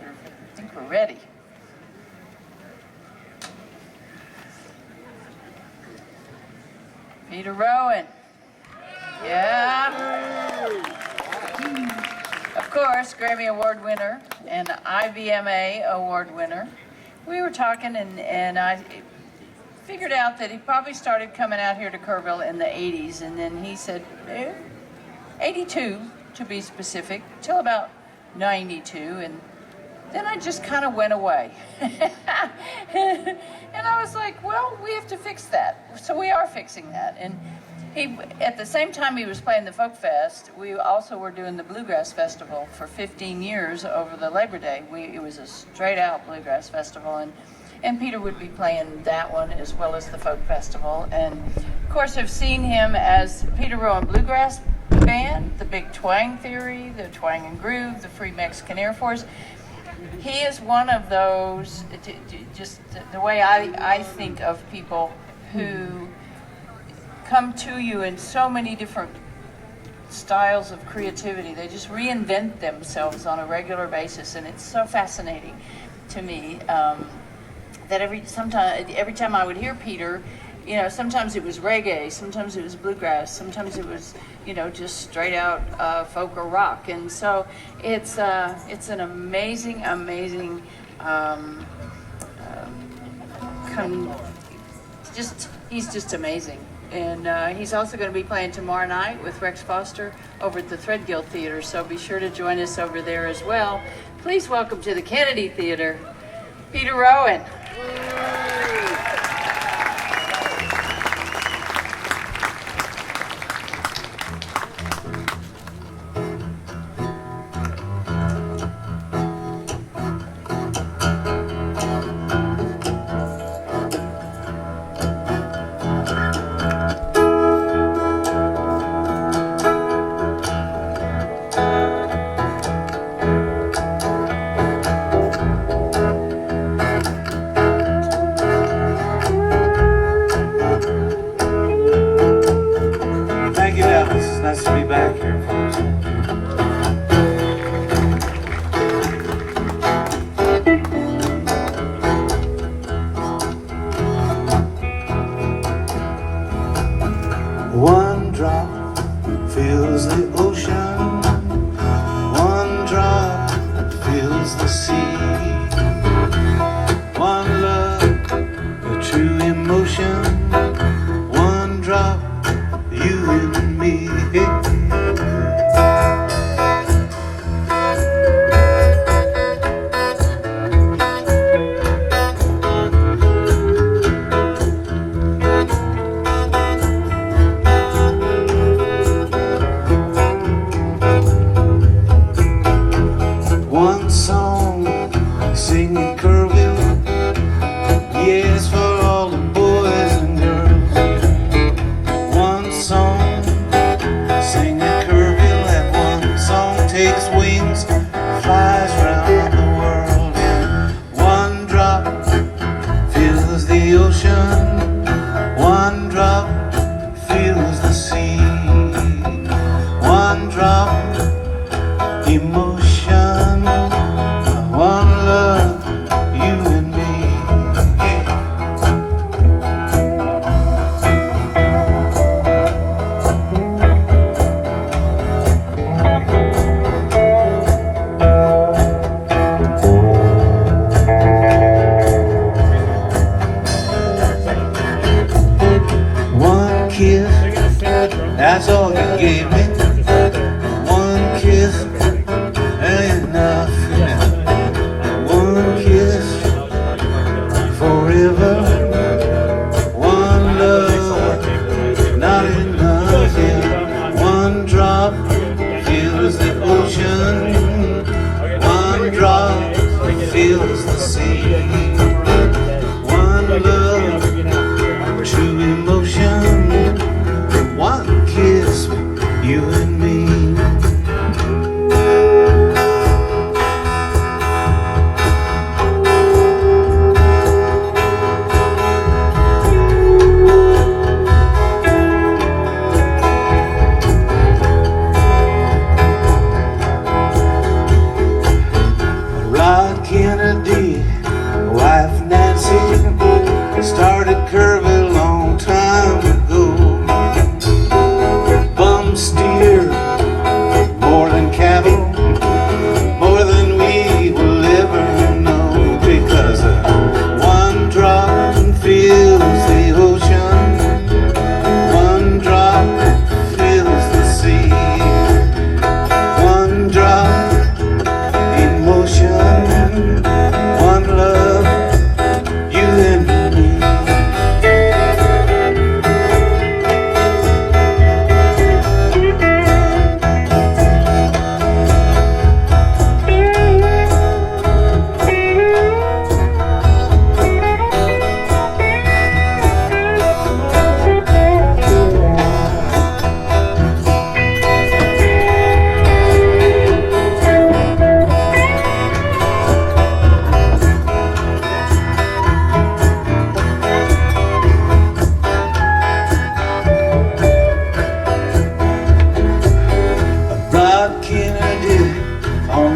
I think we're ready. Peter Rowan. Yeah. Of course, Grammy Award winner and IVMA Award winner. We were talking and I figured out that he probably started coming out here to Kerrville in the 80s, and then he said 82 to be specific, till about 92, and then I just kind of went away. And I was like, well, we have to fix that. So we are fixing that. And he, at the same time he was playing the Folk Fest, we also were doing the Bluegrass Festival for 15 years over the Labor Day. It was a straight out Bluegrass Festival, and Peter would be playing that one as well as the Folk Festival. And of course I've seen him as Peter Rowan Bluegrass Band, the Big Twang Theory, the Twang and Groove, the Free Mexican Air Force. He is one of those, just the way I think of people who come to you in so many different styles of creativity. They just reinvent themselves on a regular basis, and it's so fascinating to me that every time I would hear Peter, you know, sometimes it was reggae, sometimes it was bluegrass, sometimes it was, you know, just straight out folk or rock. And so it's an amazing he's just amazing. And he's also going to be playing tomorrow night with Rex Foster over at the Threadgill Theater, so be sure to join us over there as well. Please welcome to the Kennedy Theater, Peter Rowan. Nice to be back here, folks. One drop fills the ocean, one drop fills the sea. One love, a true emotion, one drop, you and me. One song, sing in Kerrville, yes, for all the boys and girls. One song, sing in Kerrville, and one song takes wings, flies round the world. And one drop fills the ocean, one drop fills the sea. One drop, emotion, one love, you and me. One kiss, that's all you gave me. One kiss ain't enough. One kiss forever. One love, not enough. Yeah. One drop fills the ocean. One drop fills the sea. One love, true emotion. One kiss, you and me. Ride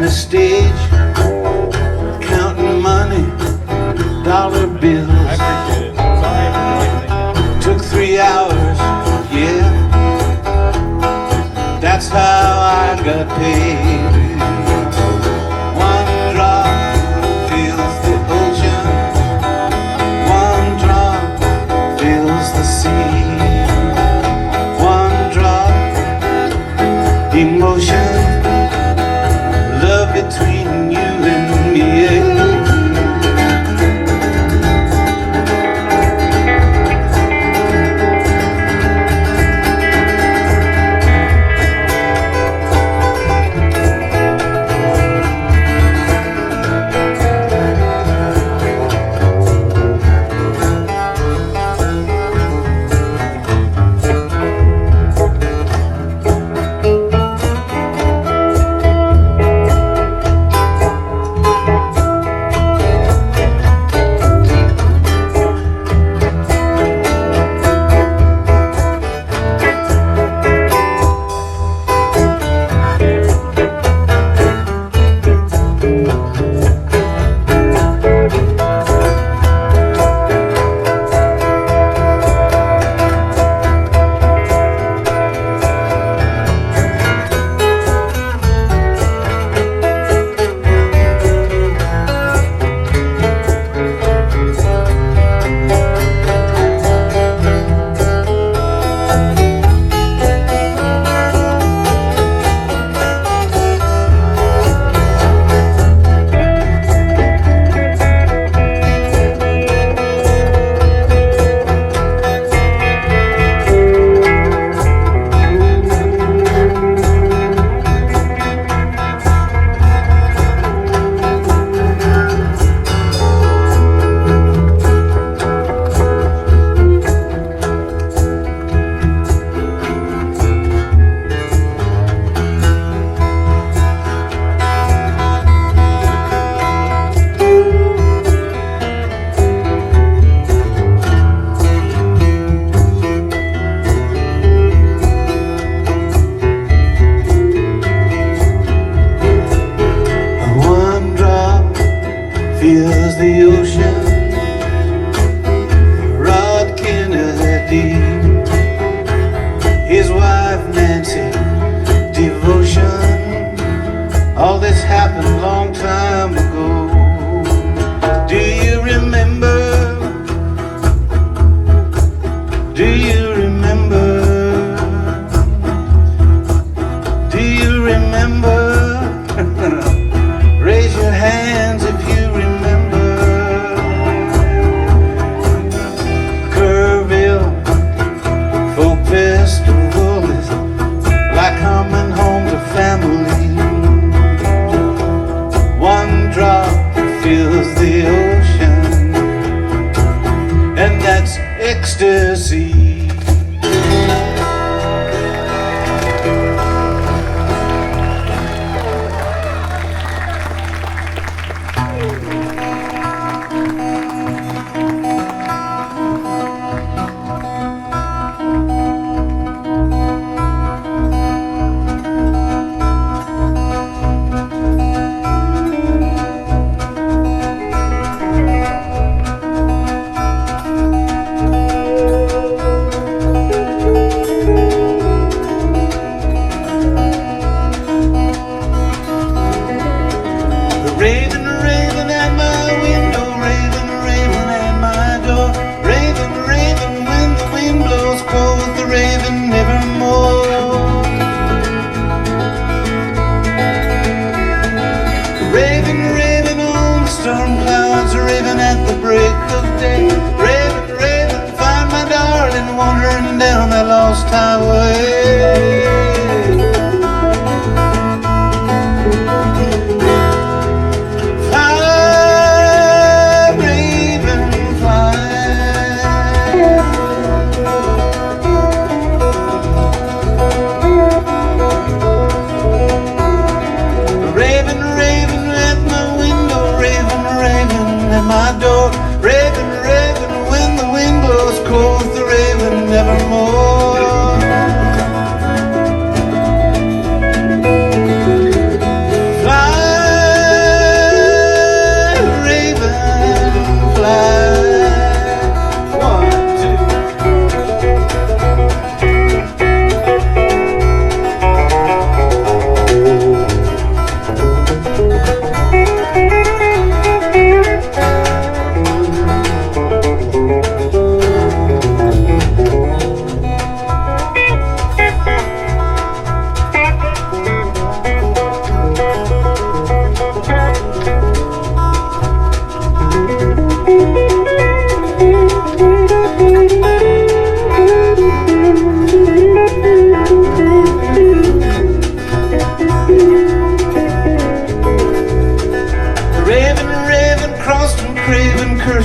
the stage, counting money, dollar bills. I appreciate it. Sorry if I'm noisy. Took 3 hours, yeah. That's how I got paid. One drop fills the ocean, one drop fills the sea. One drop, emotion, love between you and me. Feels the ocean, Rod Kennedy, his wife Nancy, devotion. All this happened long time ago. Do you remember? Do you remember? Do you remember? Raise your hands if you remember. Kerrville folk festival is like coming home to family. One drop fills the ocean, and that's ecstasy. Raven, raven at my window, raven, raven at my door. Raven, raven, when the wind blows cold, the raven nevermore. Raven, raven on the storm clouds, raven at the break of day. Raven, raven, find my darling wandering down that lost highway. My door, raven, raven, when the wind blows cold, the raven nevermore.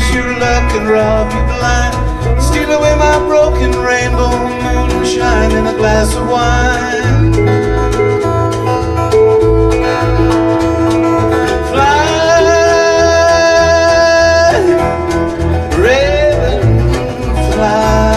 use your luck and rob you blind. Steal away my broken rainbow moonshine in a glass of wine. Fly, raven, fly.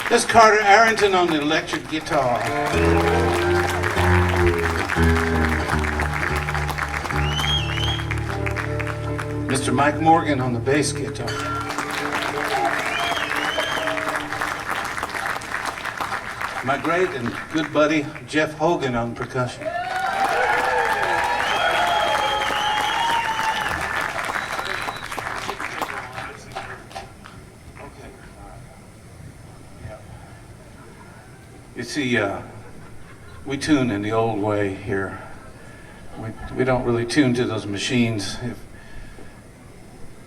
This is Carter Arrington on the electric guitar. Mr. Mike Morgan on the bass guitar. My great and good buddy Jeff Hogan on percussion. You see, we tune in the old way here. We don't really tune to those machines.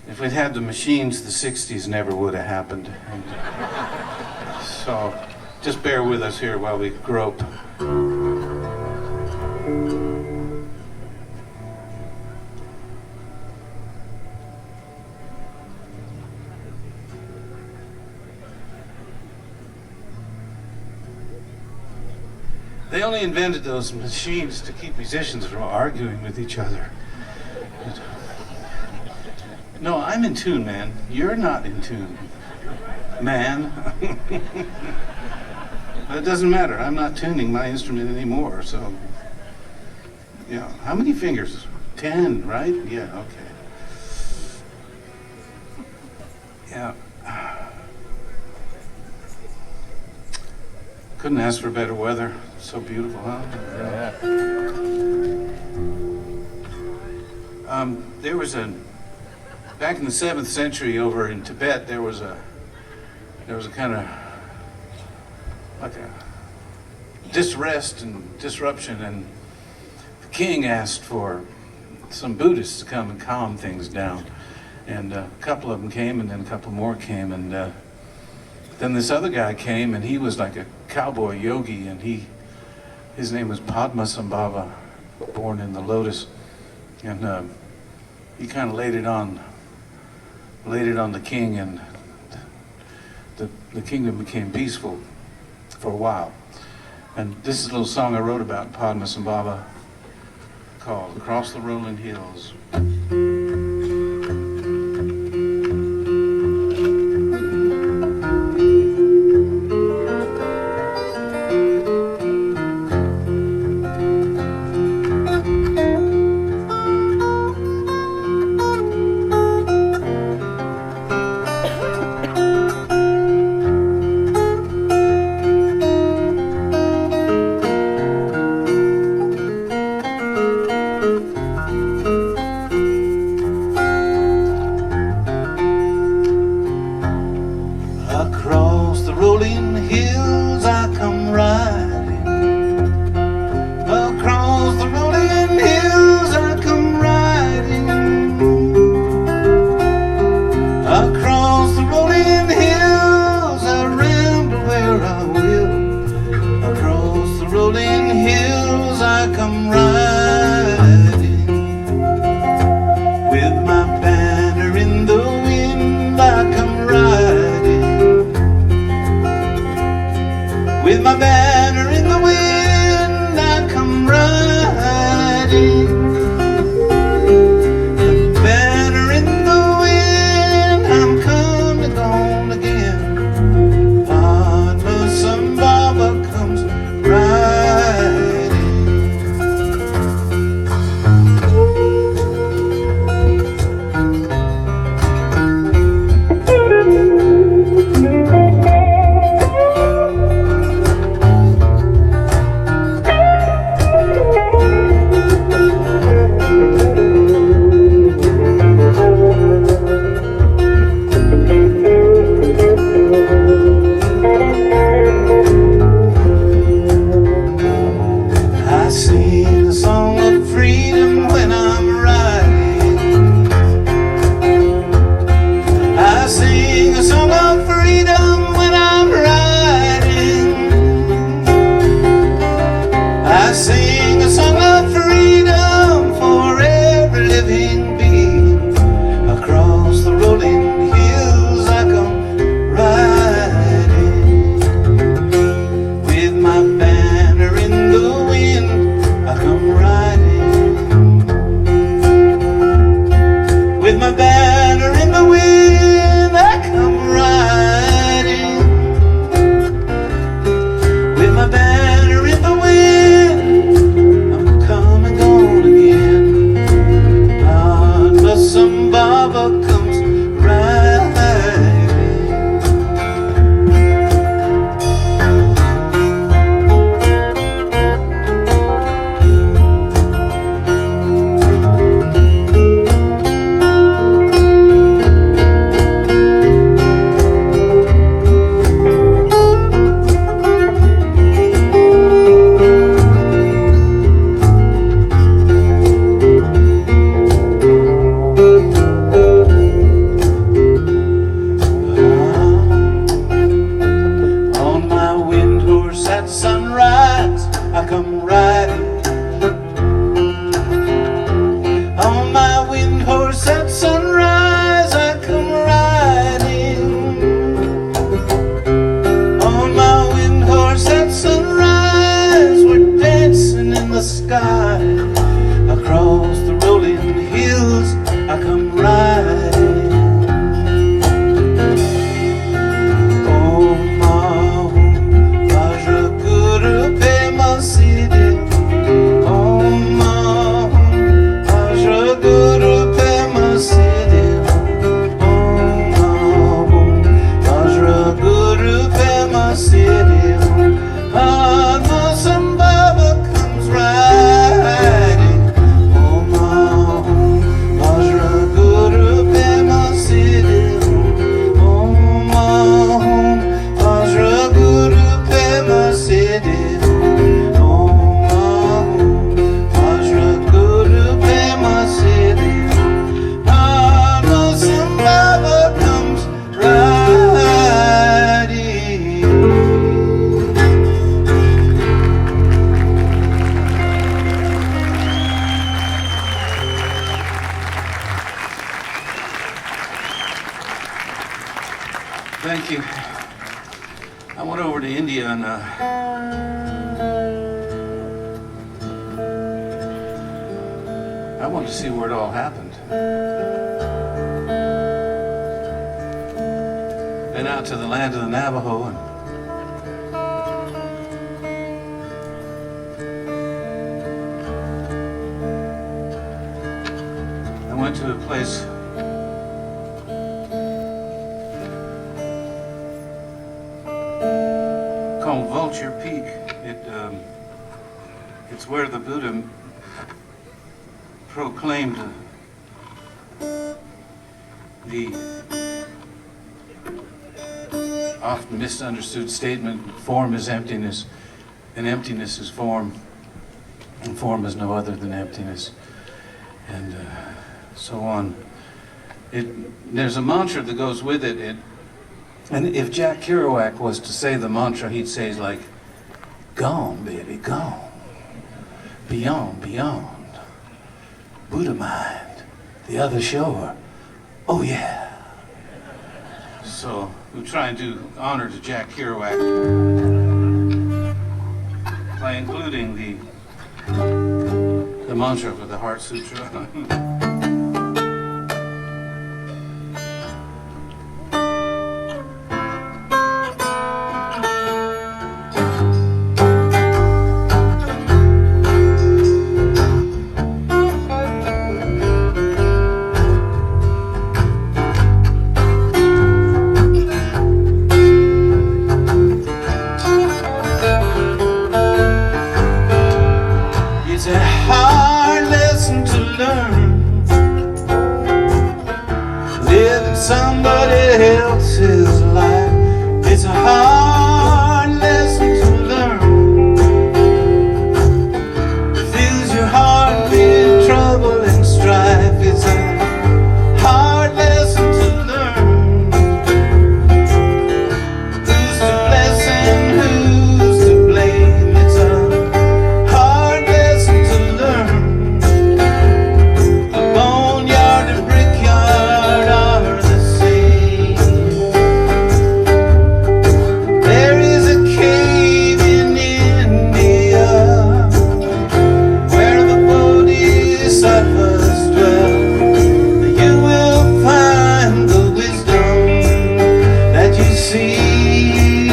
If we'd had the machines, the 60s never would have happened. And so just bear with us here while we grope. They only invented those machines to keep musicians from arguing with each other. No, I'm in tune, man. You're not in tune, man. But it doesn't matter. I'm not tuning my instrument anymore, so... Yeah, how many fingers? 10, right? Yeah, okay. Yeah. Couldn't ask for better weather. So beautiful, huh? Yeah. There was back in the 7th century over in Tibet, there was a kind of like a disrest and disruption, and the king asked for some Buddhists to come and calm things down, and a couple of them came, and then a couple more came, and then this other guy came, and he was like a cowboy yogi, and his name was Padmasambhava, born in the lotus, and he kind of laid it on the king, and the kingdom became peaceful for a while. And this is a little song I wrote about Padmasambhava called "Across the Rolling Hills." riding. The banner in the wind, I'm coming on again. On some barber comes riding. I sing a song of freedom when I'm riding. I sing a song of freedom when I'm riding. I sing a song of freedom for every living being. Across the rolling hills I come riding. With my banner in the wind I come riding. With my banner in the wind I come riding. With my banner in the wind I'm coming gone again. But some barber comes riding. On my wind horse at sunrise I come riding. On my wind horse at sunrise I come riding. On my wind horse at sunrise we're dancing in the sky. Across the rolling hills I come riding. Oh my Vajra Guru Pema Siddhi. Oh my Vajra Guru Pema Siddhi. Oh my Vajra Guru Pema Siddhi. Some Baba comes riding. Oh my Vajra Guru Pema Siddhi. Oh my Vajra Guru Pema Siddhi. Oh my Vajra Guru Pema Siddhi. Some Baba comes riding. Thank you. I went over to India and I wanted to see where it all happened. Been out to the land of the Navajo and I went to a place called Vulture Peak. It's where the Buddha proclaimed the often misunderstood statement, form is emptiness, and emptiness is form, and form is no other than emptiness, and so on. There's a mantra that goes with it. And if Jack Kerouac was to say the mantra, he'd say like, gone, baby, gone. Beyond, beyond. Buddha mind, the other shore. Oh yeah. So we try and do honor to Jack Kerouac by including the mantra with the Heart Sutra. It's a hard lesson to learn, living somebody else's life. It's a hard lesson to learn, fills your heart with trouble and strife. It's a hard lesson to learn, who's to bless and who's to blame. It's a hard lesson to learn. The boneyard and brickyard are the same. There is a cave in India where the bodhisattvas dwell. You will find the wisdom that you seek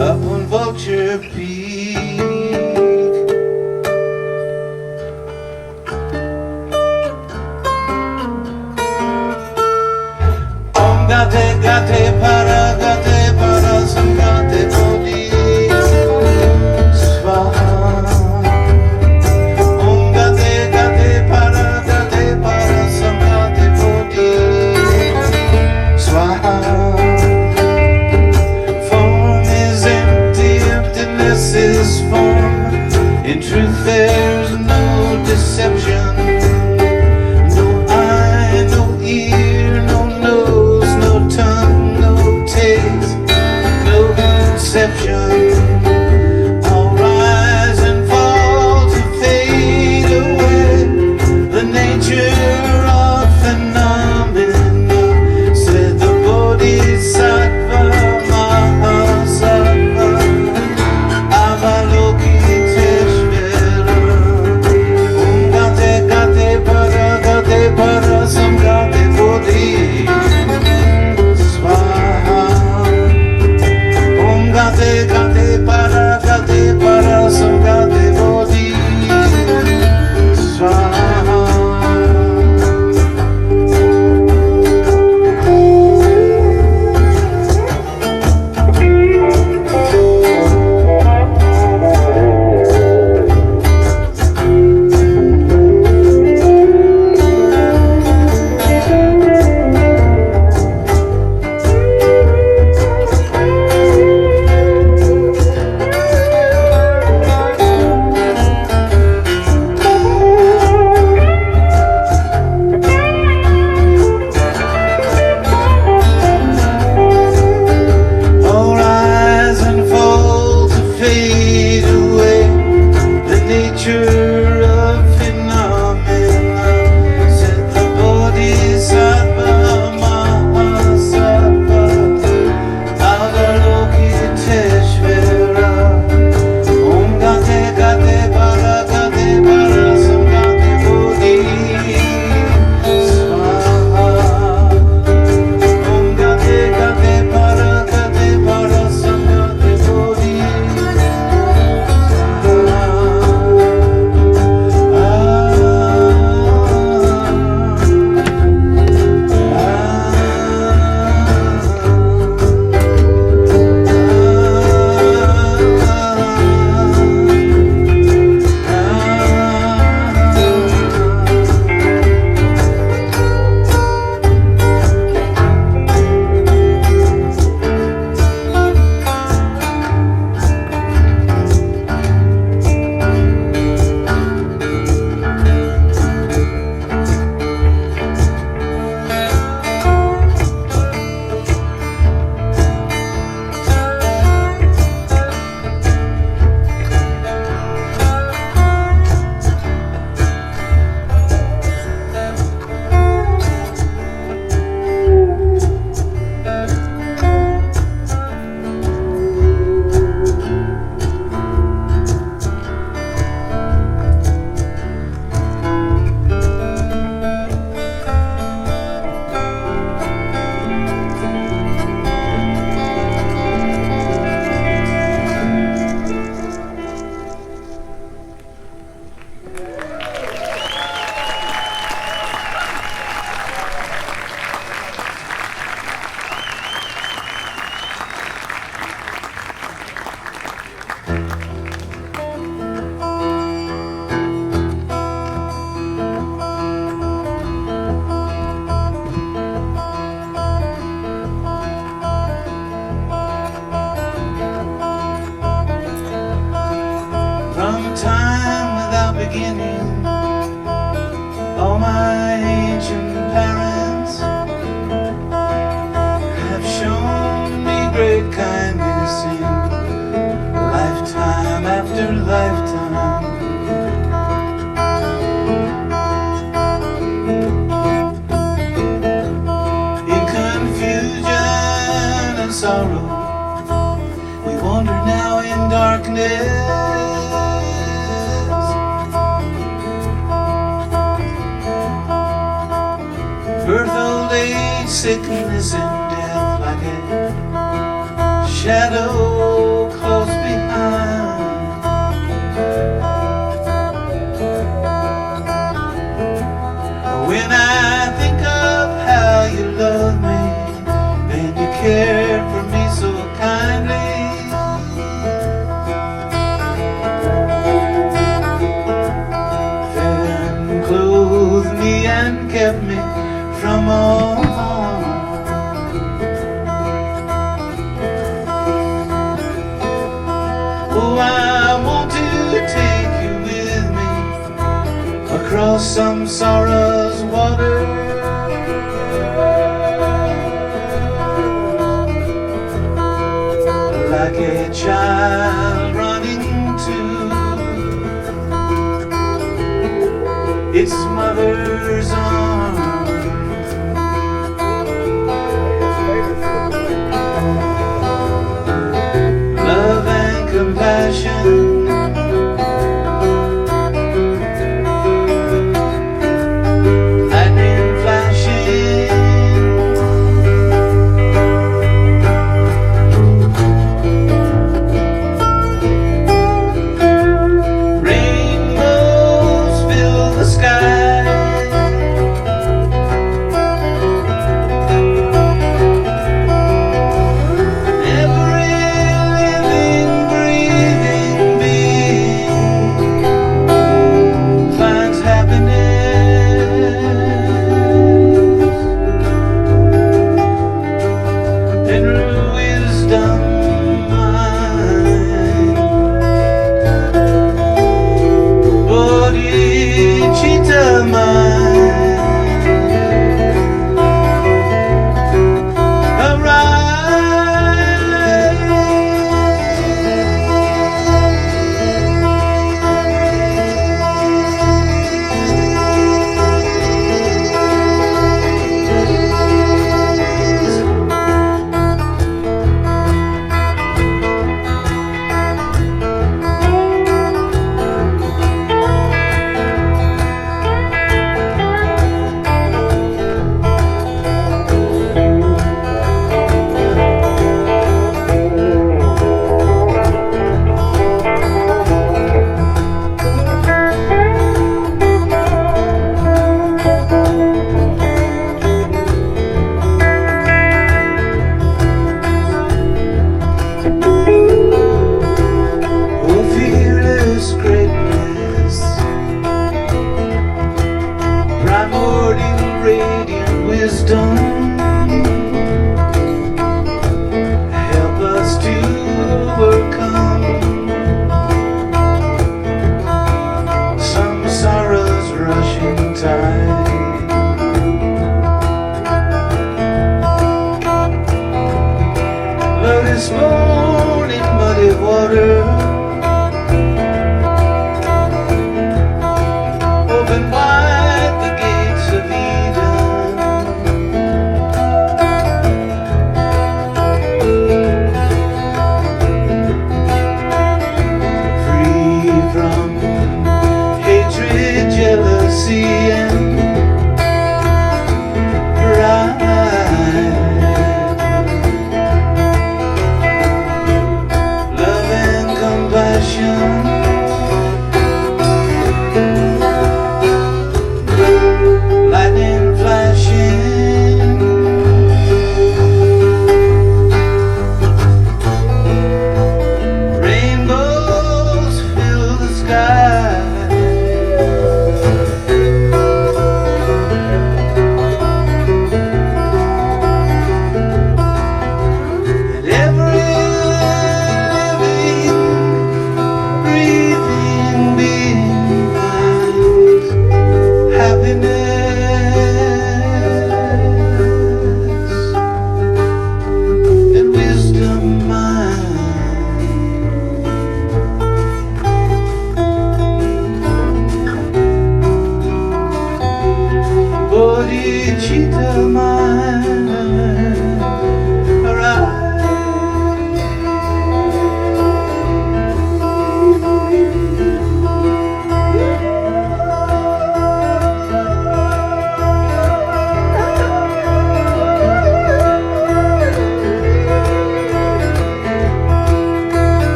up on Vulture Peak. Om gate gate para samgate bodhi swaha. Om gate gate para samgate bodhi swaha. Form is empty, emptiness is form. In truth there's no deception. No eye, no ear, no nose, no tongue, no taste, no conception. All rise and fall to fade away. The nature of phenomena, said the Bodhisattva Mahasattva Avalokiteshvara. beginning. All my ancient parents have shown me great kindness in lifetime after lifetime. In confusion and sorrow, we wander now in darkness. Birth, old age, sickness, and death, like a shadow close behind. When I think of how you loved me and you cared for me so kindly, fed and clothed me and kept me from all harm. Oh, I want to take you with me across samsara's water, like a child running to its mother's arms. Love and compassion, lightning flashing, rainbows fill the sky. Every living, breathing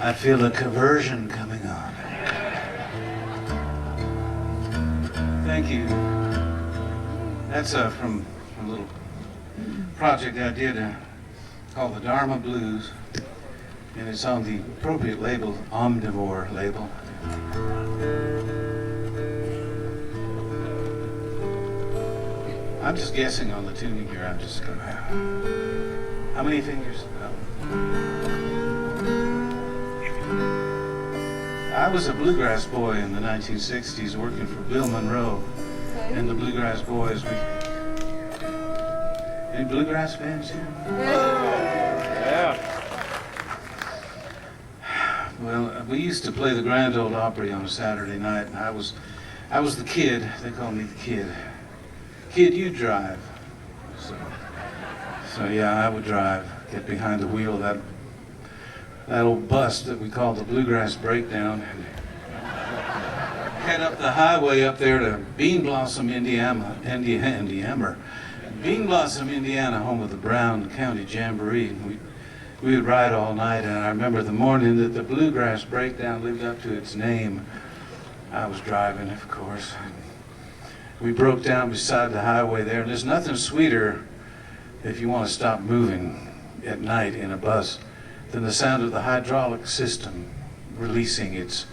I feel a conversion coming on. Thank you. That's from a little project I did called the Dharma Blues, and it's on the appropriate label, Omnivore label. I'm just guessing on the tuning here. I'm just gonna. How many fingers? I was a bluegrass boy in the 1960s, working for Bill Monroe and the Bluegrass Boys. Any bluegrass fans here? Yeah. Well, we used to play the Grand Ole Opry on a Saturday night, and I was the kid. They called me the kid. Kid, you drive. So yeah, I would drive, get behind the wheel of that old bus that we called the Bluegrass Breakdown, and head up the highway up there to Bean Blossom, Indiana. Bean Blossom, Indiana, home of the Brown County Jamboree. We would ride all night, and I remember the morning that the Bluegrass Breakdown lived up to its name. I was driving, of course. We broke down beside the highway there, and there's nothing sweeter if you want to stop moving at night in a bus than the sound of the hydraulic system releasing its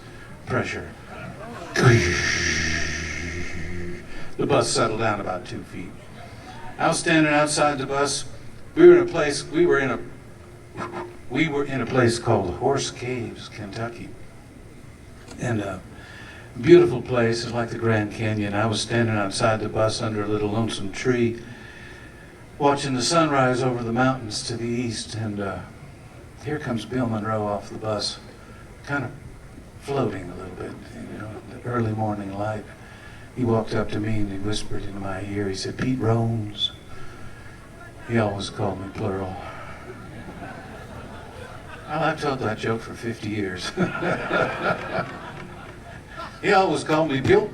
pressure. The bus settled down about 2 feet. I was standing outside the bus. We were in a place called Horse Caves, Kentucky. And a beautiful place, it's like the Grand Canyon. I was standing outside the bus under a little lonesome tree, watching the sunrise over the mountains to the east, and here comes Bill Monroe off the bus, kind of floating a little bit, the early morning light. He walked up to me and he whispered into my ear, he said, "Pete Roans." He always called me plural. Well, I've told that joke for 50 years. He always called me plural.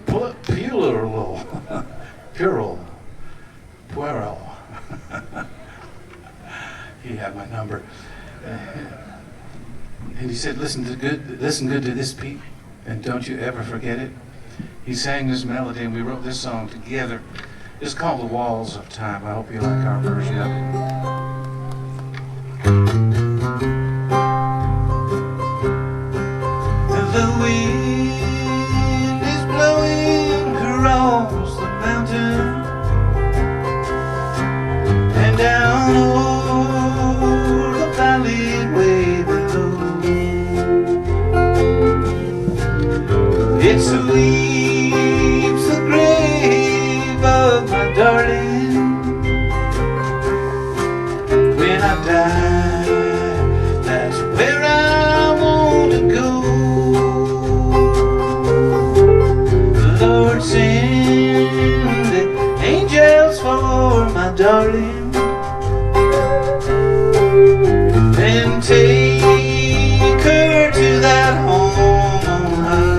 Pueral. He had my number. And he said, listen good to this, Pete, and don't you ever forget it. He sang this melody, and we wrote this song together. It's called The Walls of Time. I hope you like our version of it. The wind is blowing across the mountain and down over the valley way below. It sweeps the grave of my darling. When I die, that's where I want to go. The Lord send angels for my darling, and take her to that home on high.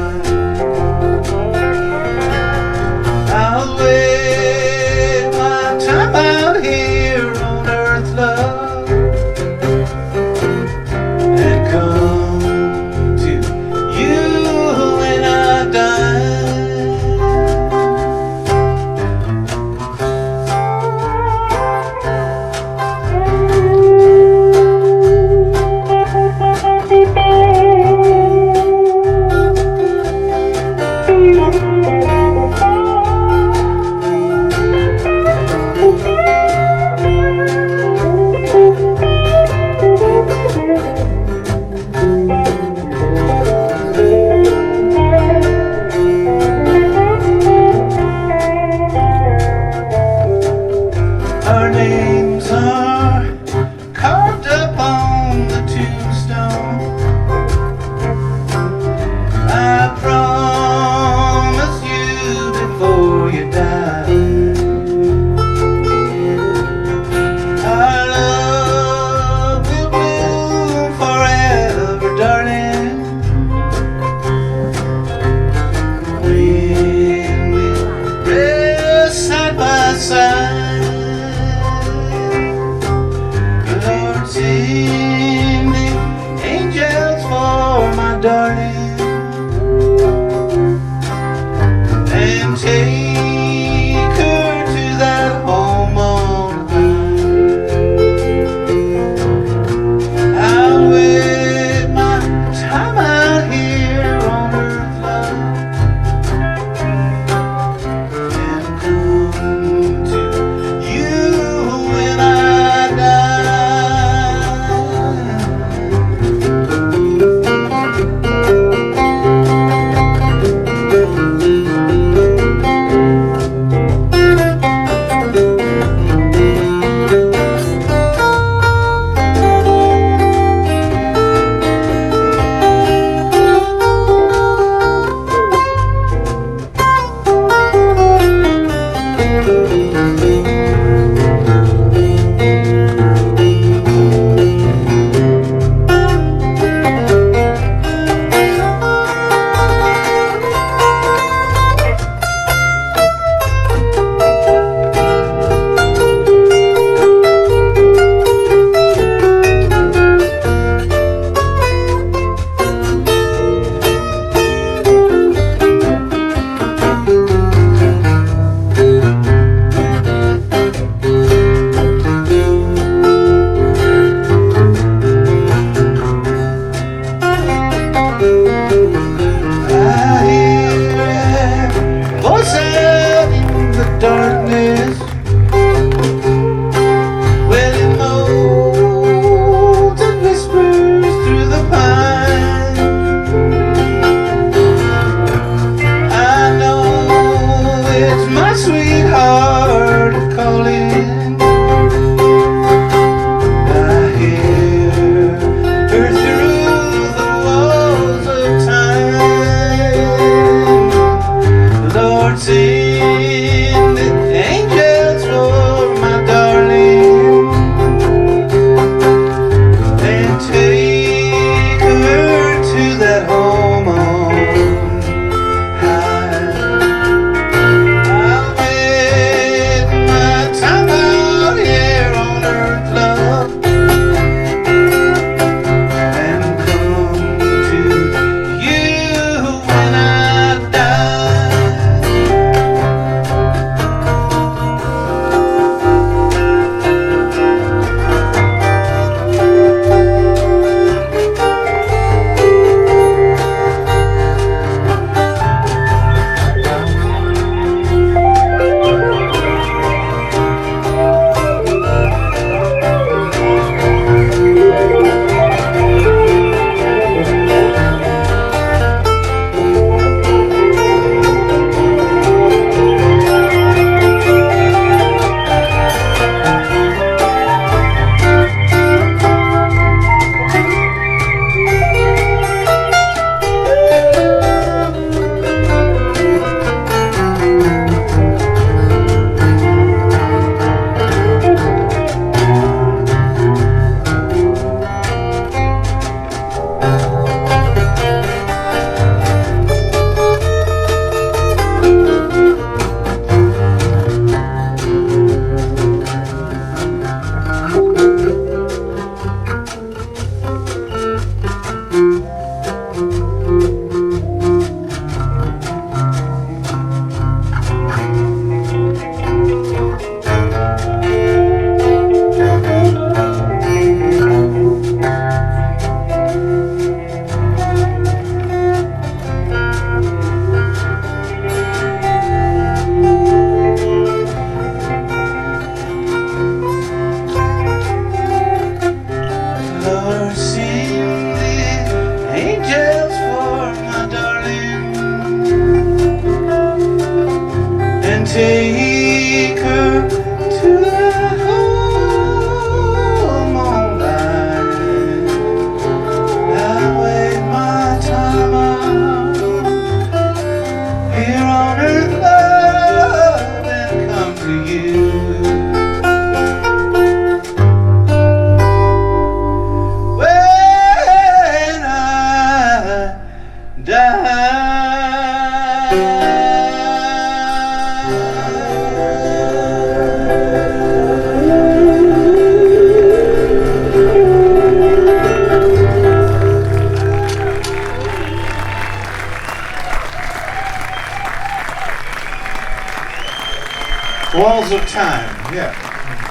Balls of Time, yeah.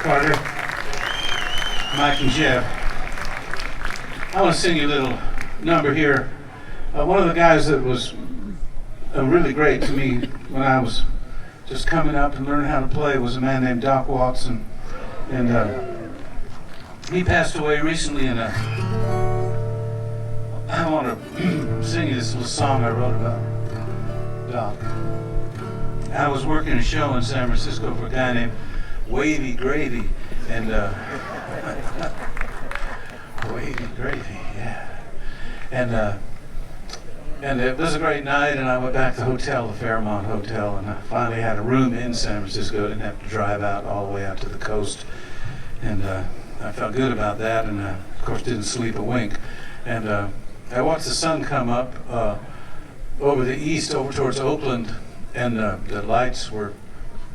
Carter, Mike and Jeff. I want to sing you a little number here. One of the guys that was really great to me when I was just coming up and learning how to play was a man named Doc Watson. And he passed away recently, and I want to sing you this little song I wrote about Doc. I was working a show in San Francisco for a guy named Wavy Gravy, and Wavy Gravy, yeah. And it was a great night, and I went back to the hotel, the Fairmont Hotel, and I finally had a room in San Francisco. I didn't have to drive out all the way out to the coast, and I felt good about that, and of course didn't sleep a wink. And I watched the sun come up over the east, over towards Oakland, and the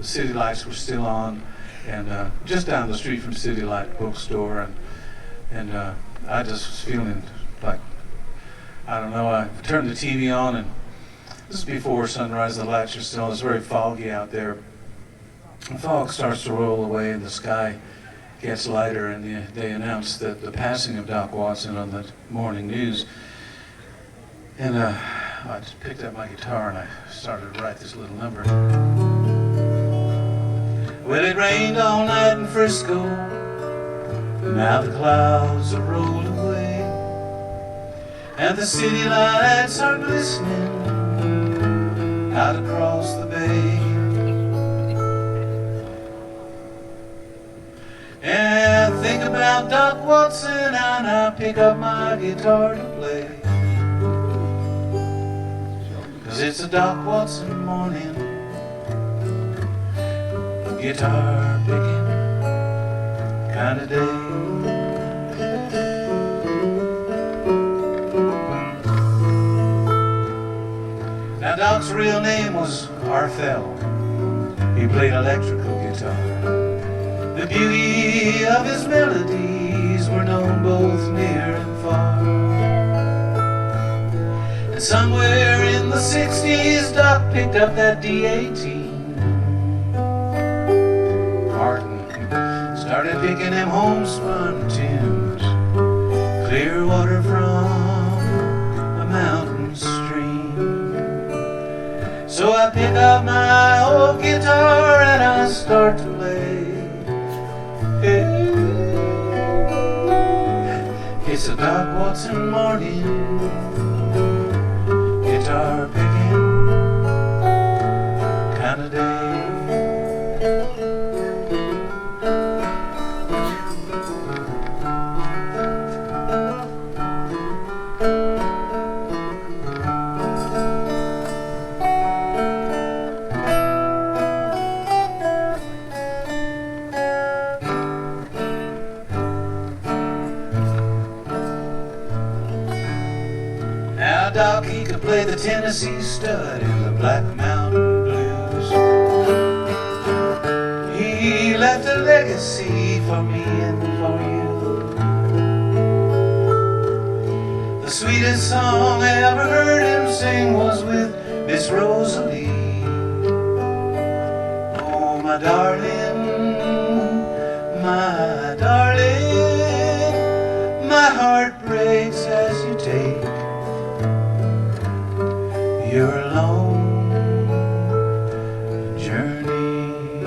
city lights were still on, and just down the street from City Light Bookstore, and I just was feeling like, I don't know, I turned the TV on, and this is before sunrise, the lights are still on. It's very foggy out there. The fog starts to roll away, and the sky gets lighter, and they announced that the passing of Doc Watson on the morning news. And I just picked up my guitar and I started to write this little number. Well, it rained all night in Frisco, now the clouds are rolled away, and the city lights are glistening out across the bay. And I think about Doc Watson and I pick up my guitar to play, 'cause it's a Doc Watson morning, a guitar picking kind of day. Now Doc's real name was Arthel. He played electrical guitar. The beauty of his melodies were known both near and far. And somewhere in the 60s, Doc picked up that D18. Martin started picking them homespun tunes, clear water from a mountain stream. So I pick up my old guitar and I start to play. It's a Doc Watson morning, guitar picking kind of day. Doc, he could play the Tennessee stud in the Black Mountain Blues. He left a legacy for me and for you. The sweetest song I ever heard him sing was with Miss Rosalie. Oh, my darling, my darling, my heart breaks as you take your long journey.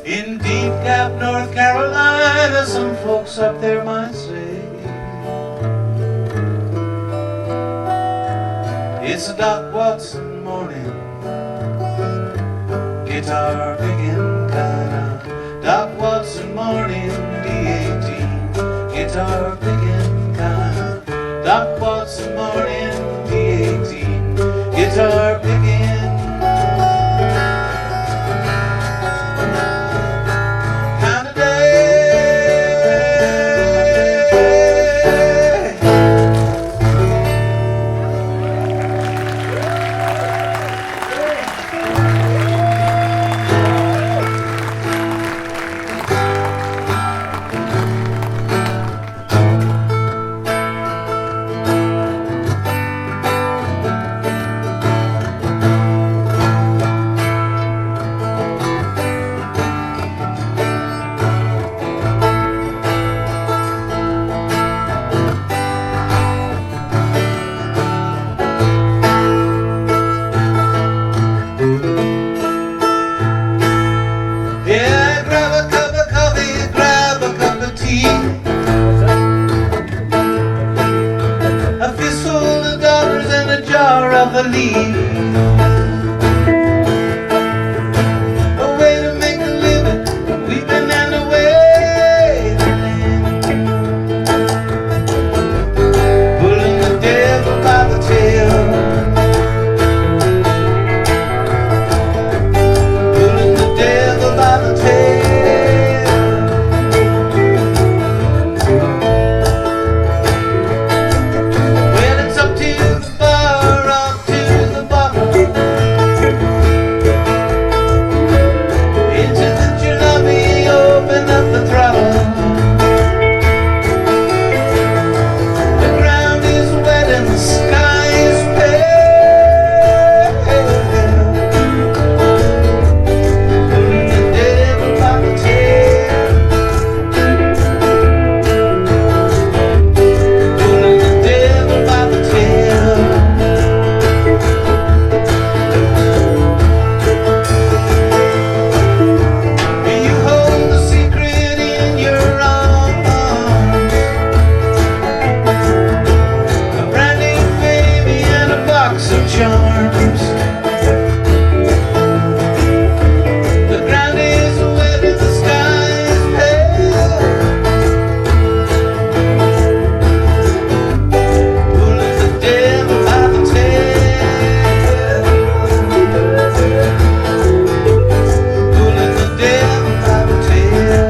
In Deep Gap, North Carolina, some folks up there might say it's a Doc Watson morning, guitar picking kinda. Doc Watson morning, D18, guitar picking kinda. Doc Watson morning, D18, guitar picking kind of day. A way to make a living, weeping and away, pulling the devil by the tail, pulling the devil by the tail. When it's up to the bar, up to the bottom, into the jalopy, open up the throttle. The ground is wet and the sky is pale, pulling the devil by the tail, pulling the devil by the tail. You hold the secret in your arms, a brand new baby and a box of charms. The ground is wet and the sky is pale, pulling the devil by the tail, pulling the devil by the tail.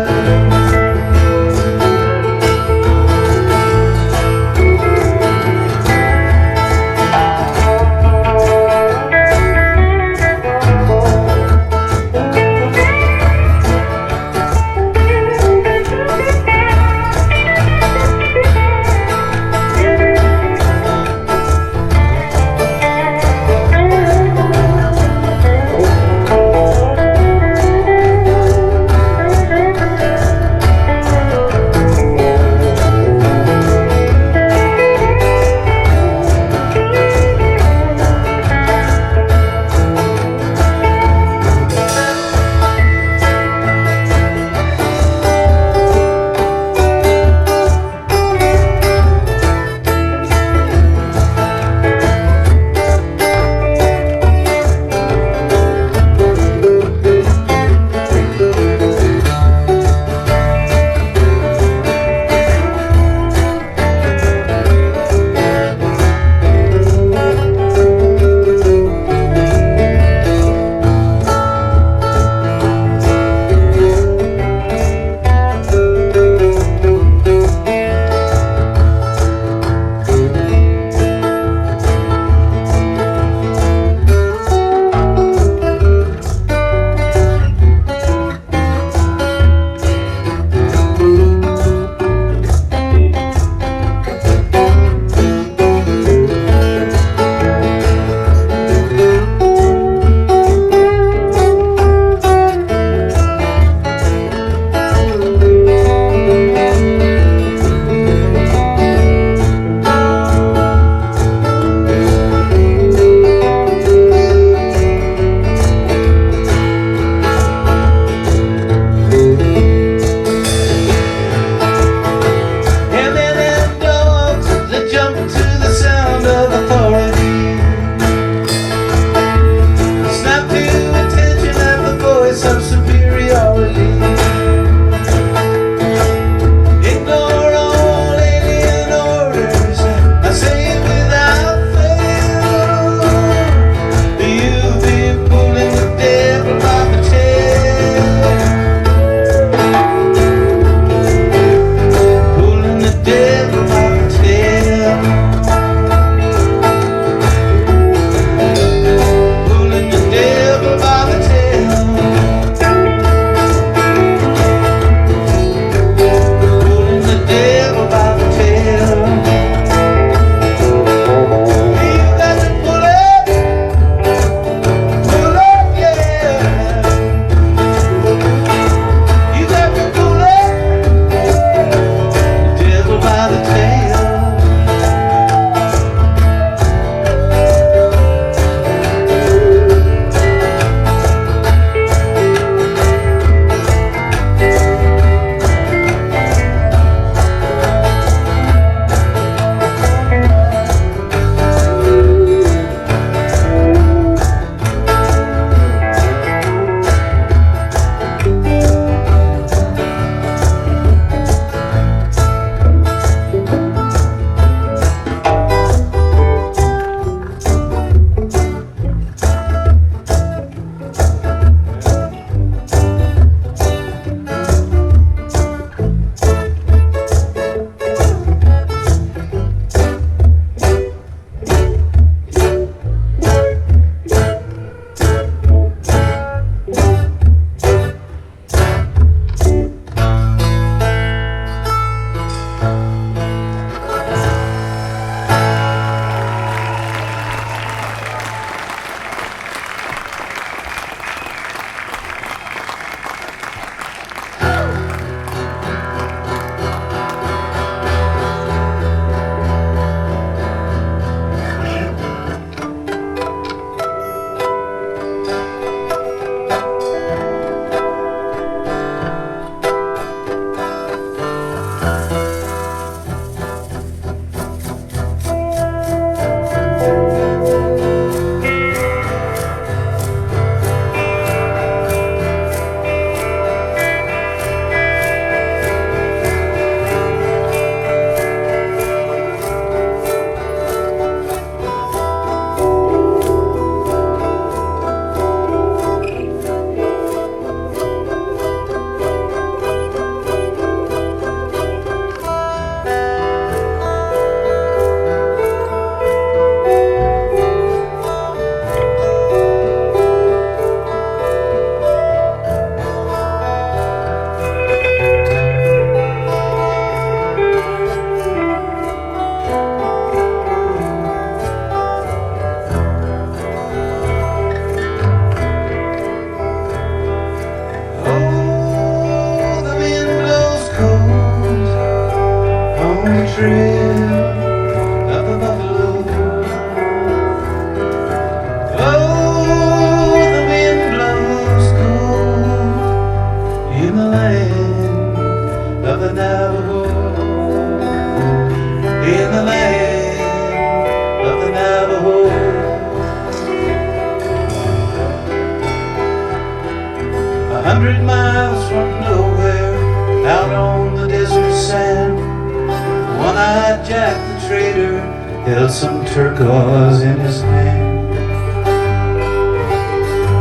Jack the trader held some turquoise in his hand.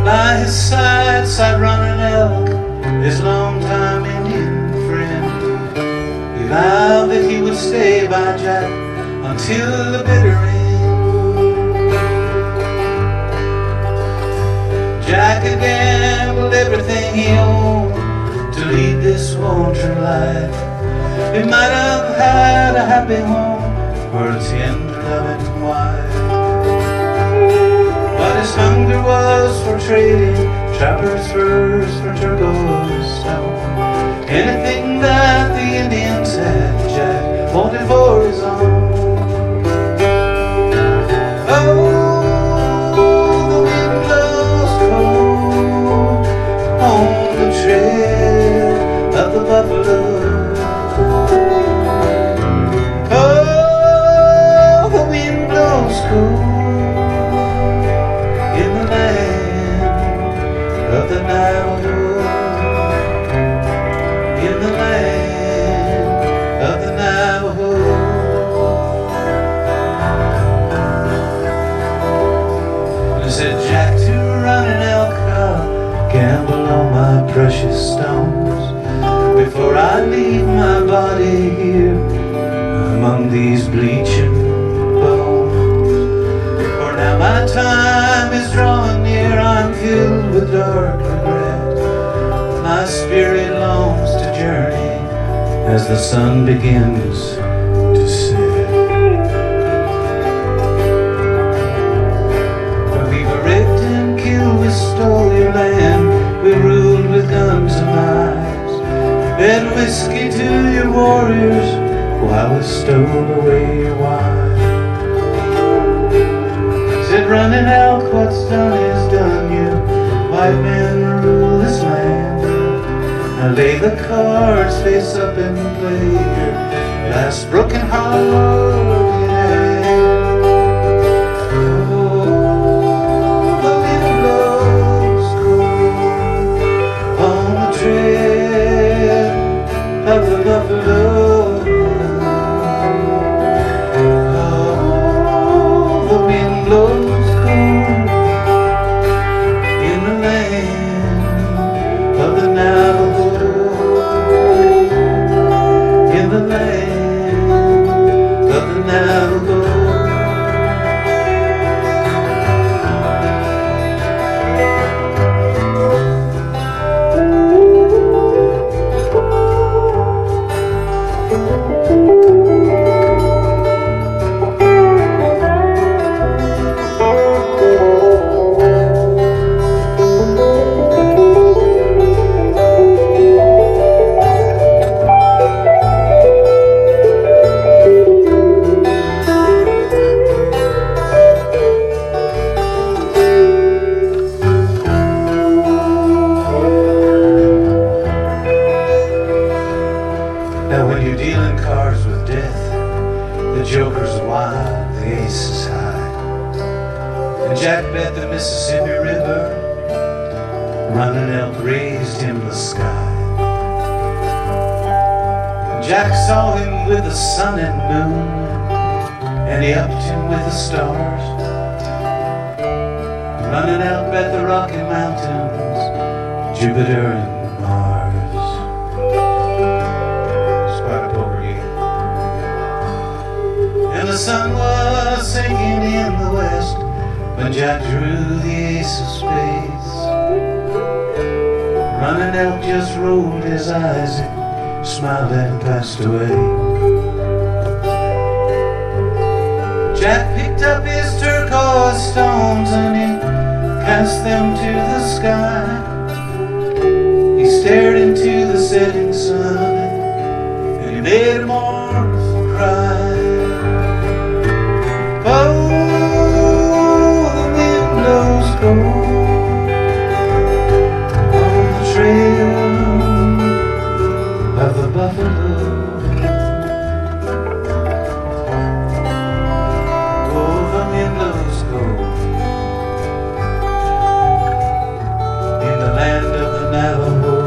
By his side sat Running Elk, his longtime Indian friend. He vowed that he would stay by Jack until the bitter end. Jack had gambled everything he owned to lead this wandering life. He might have had a happy home or a tender loving wife, but his hunger was for trading trappers' furs for turquoise stone. Anything that the Indians had, Jack wanted for his own. Oh, the wind blows cold on the trail of the buffalo. Oh, the wind blows cold in the land of the Navajo. In the land of the Navajo. And I said, Jack, to Running Elk, I'll gamble on my precious stones before I leave my body here among these bleaching bones. For now my time is drawing near, I'm filled with dark regret. My spirit longs to journey as the sun begins to set. We were raped and killed, we stole your land, we ruled with guns and knives, fed whiskey to your warriors while we stole away your wives. Said Running Elk, what's done is done, you white men rule this land. Now lay the cards face up and play your last broken heart in hand. Oh, the wind blows cold on the trail of the buffalo. Oh, the wind blows cold in the land of the Navajo. In the land of the Navajo. Now when you're dealing cards with death, the joker's wild, the ace is high. And Jack bet the Mississippi River, Running Elk raised him the sky. And Jack saw him with the sun and moon, and he upped him with the stars. Running Elk bet the Rocky Mountains, Jupiter and Mars. Quite a poker game. And the sun was sinking in the west when Jack drew the ace of spades. Running Elk just rolled his eyes and smiled and passed away. Jack picked up his turquoise stones and he cast them to the sky. He stared into the setting sun and he made a mournful cry. Oh, the wind blows cold on the trail of the buffalo. Oh, the wind blows cold in the land of the Navajo.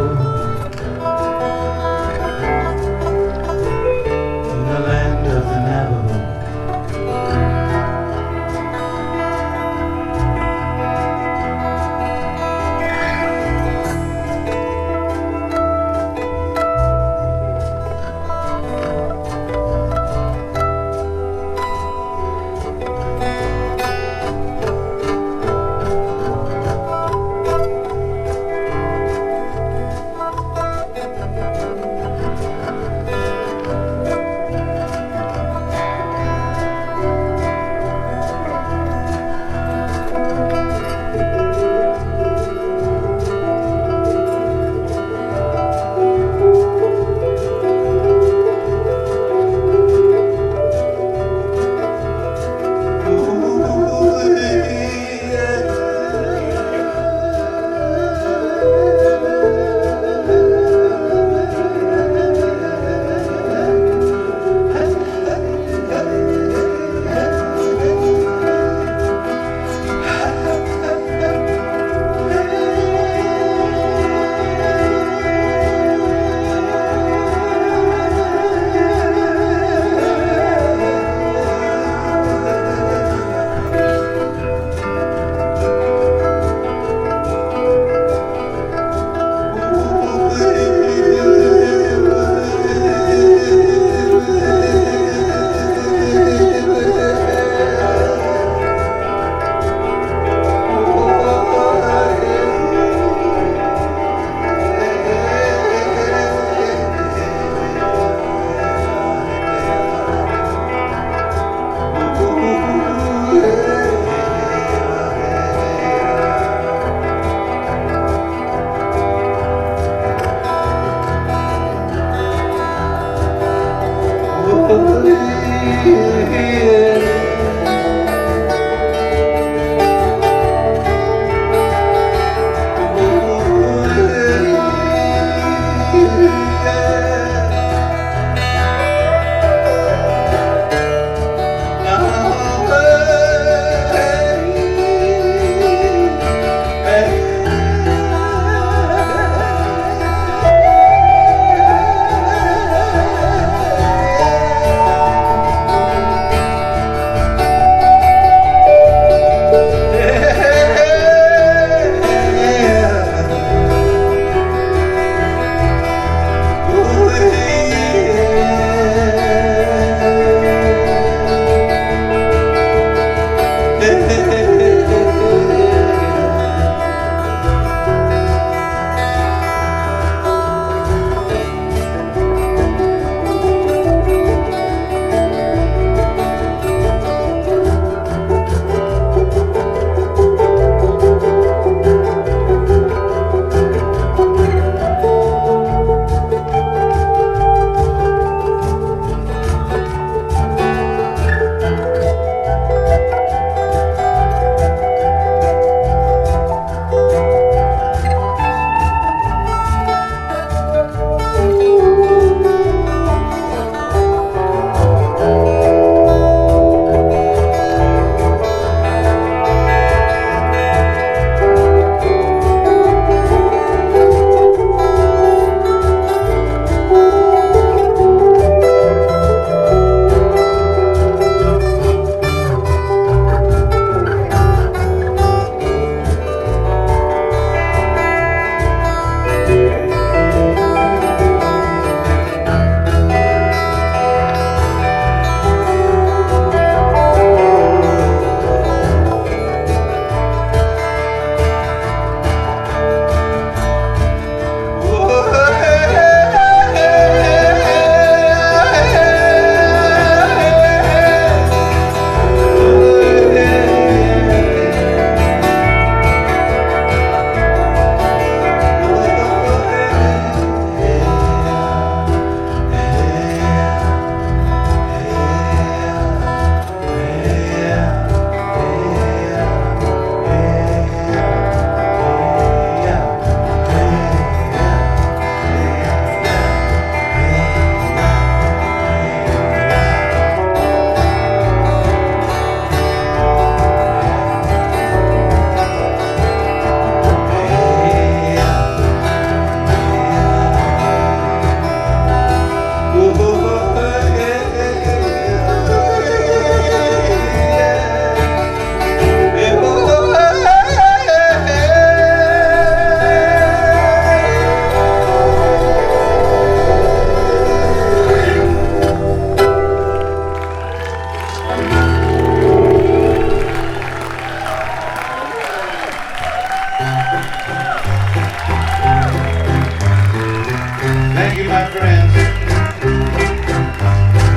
Thank you, my friends.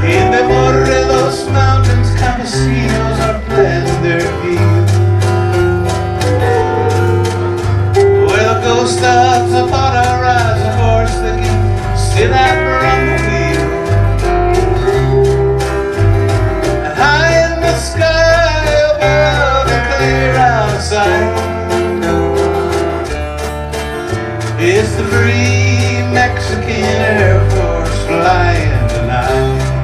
In the Morelos Mountains, campesinos are planting their fields, where the ghost stops upon a rising horse that can still outrun the wheel. And high in the sky above and clear outside is the free Mexican Air Force flying tonight.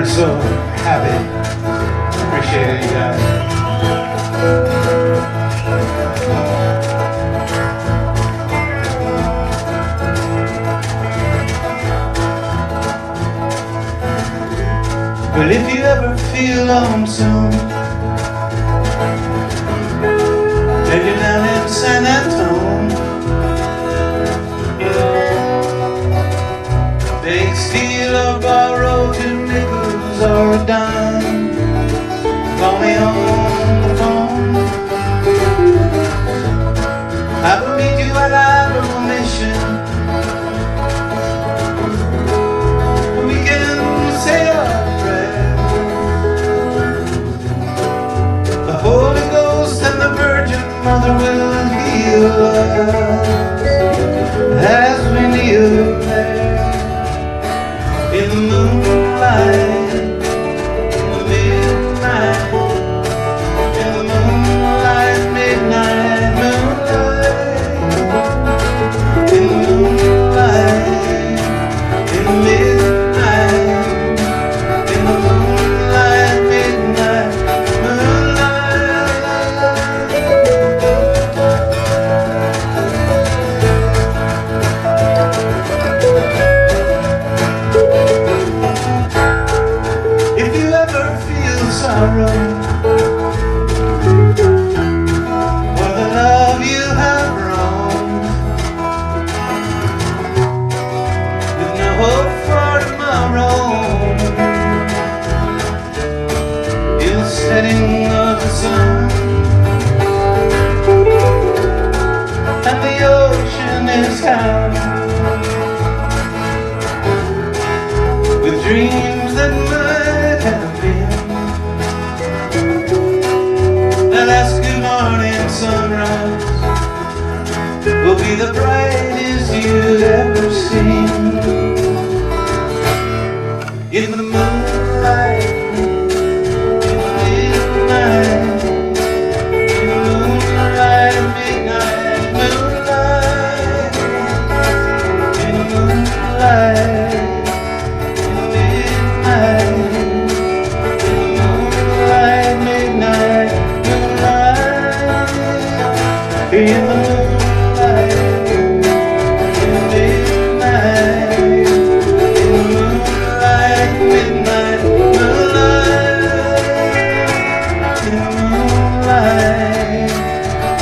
so happy. Appreciate it, you guys. But if you ever feel lonesome and you're down in San Antone, beg, steal, or borrow 2 nickels or a dime, call me on the phone. I will meet you at Idaho Mission. We can say our prayers. The Holy Ghost and the Virgin Mother will heal us as we kneel there. In the moonlight, in the midnight, in the moonlight, midnight moonlight, in the moonlight, in the midnight, in the moonlight, midnight sorrow for the love you have wronged, with no hope for tomorrow, in the setting of the sun, and the ocean is calm, with dreams that might have been. The last good morning sunrise will be the brightest you've ever seen. In the moonlight, in the midnight, in the moonlight, midnight moonlight, in the moonlight, in the midnight, in the moonlight, midnight. In the moonlight, in the midnight, in the moonlight, midnight moonlight, in the moonlight,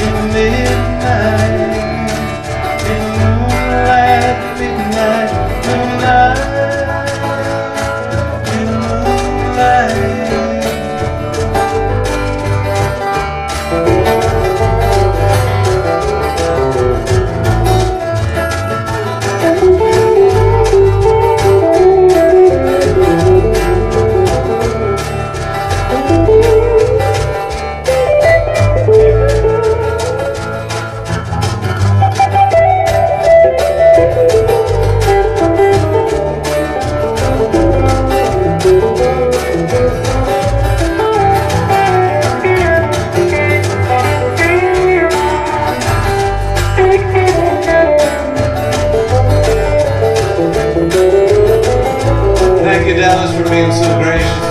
in the midnight, in the moonlight, midnight moonlight, in the moonlight. Thank you, Dallas, for being so gracious.